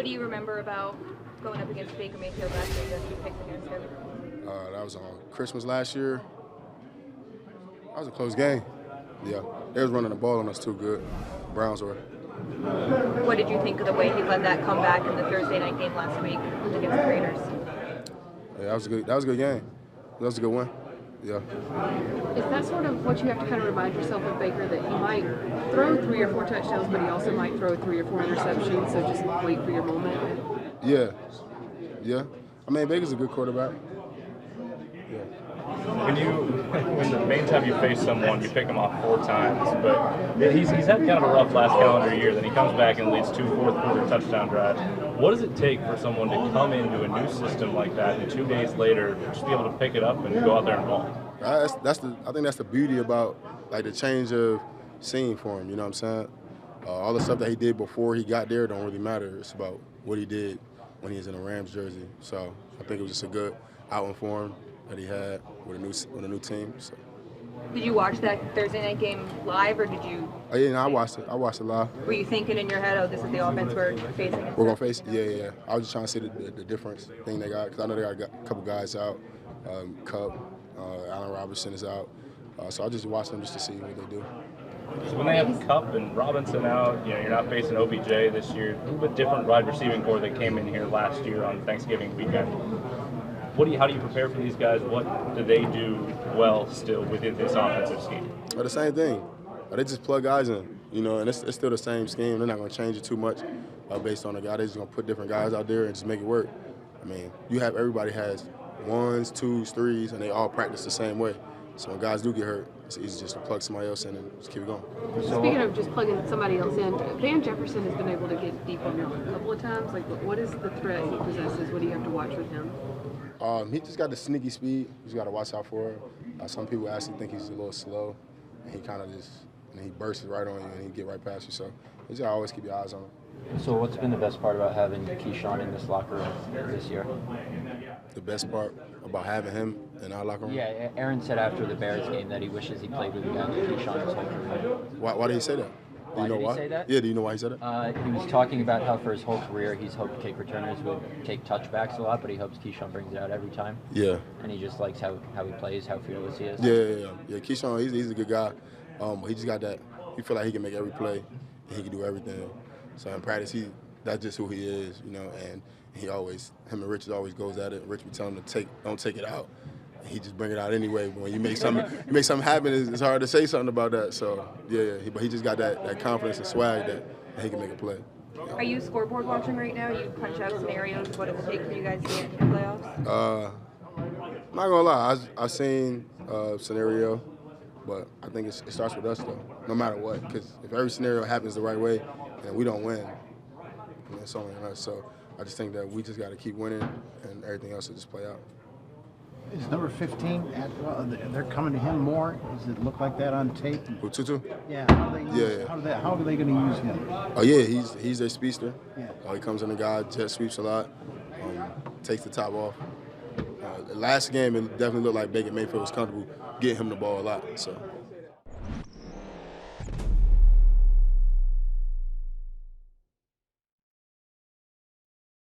do you remember about going up against Baker Mayfield last year that you picked against him? That was on Christmas last year. That was a close game. Yeah, they was running the ball on us too good. Browns were. What did you think of the way he led that comeback in the Thursday night game last week against the Raiders? Yeah, that was a good game. That was a good win. Yeah. Is that sort of what you have to kind of remind yourself of Baker, that he might throw 3 or 4 touchdowns, but he also might throw 3 or 4 interceptions, so just wait for your moment? Yeah. Yeah. I mean, Baker's a good quarterback. Yeah. When the main time you face someone, you pick him off 4 times, but he's had kind of a rough last calendar year. Then he comes back and leads 2 fourth-quarter touchdown drives. What does it take for someone to come into a new system like that and 2 days later just be able to pick it up and go out there and ball? I think that's the beauty about like the change of scene for him. You know what I'm saying? All the stuff that he did before he got there don't really matter. It's about what he did when he was in a Rams jersey. So I think it was just a good outing for him that he had with a new team. So. Did you watch that Thursday night game live, or did you? Oh yeah, no, I watched it. I watched it live. Were you thinking in your head, "Oh, this is the offense we're facing"? We're gonna face. Yeah. I was just trying to see the difference thing they got, because I know they got a couple guys out. Cup, Allen Robinson is out. So I just watched them just to see what they do. So when they have Cup and Robinson out, you're not facing OBJ this year. A little bit different wide receiving core that came in here last year on Thanksgiving weekend. How do you prepare for these guys? What do they do well still within this offensive scheme? Well, the same thing. They just plug guys in, and it's still the same scheme. They're not going to change it too much based on the guy. They're just going to put different guys out there and just make it work. I mean, everybody has 1s, 2s, 3s, and they all practice the same way. So when guys do get hurt, it's easy just to plug somebody else in and just keep it going. Speaking of just plugging somebody else in, Van Jefferson has been able to get deep on you a couple of times. Like, what is the threat he possesses? What do you have to watch with him? He just got the sneaky speed. You just got to watch out for him. Some people actually think he's a little slow, and he kind of he bursts right on you and he get right past you. So you just got to always keep your eyes on him. So what's been the best part about having Keyshawn in this locker room this year? The best part about having him in our locker room? Yeah, Aaron said after the Bears game that he wishes he played with a guy like Keyshawn his whole career. Why did he say that? Do you know why? Did he say that? Yeah, do you know why he said it? He was talking about how for his whole career he's hoped kick returners would take touchbacks a lot, but he hopes Keyshawn brings it out every time. Yeah. And he just likes how he plays, how fearless he is. Yeah. Keyshawn, he's a good guy. But he just got that. He feel like he can make every play and he can do everything. So in practice, that's just who he is, and him and Rich always goes at it. Rich be telling him don't take it out. And he just bring it out anyway. But when you make something happen, it's hard to say something about that. So but he just got that confidence and swag that he can make a play. Are you scoreboard watching right now? You punch out scenarios of what it will take for you guys to get into the playoffs? I'm not gonna lie, I've seen scenario, but I think it starts with us though, no matter what. Because if every scenario happens the right way, and we don't win, it's only on us. So I just think that we just got to keep winning, and everything else will just play out. Is number 15 they're coming to him more? Does it look like that on tape? Who, Tutu? Yeah. How are they going to use him? Oh yeah, he's their speedster. Yeah. He comes in the guy, jet sweeps a lot, takes the top off. The last game, it definitely looked like Baker Mayfield was comfortable getting him the ball a lot. So.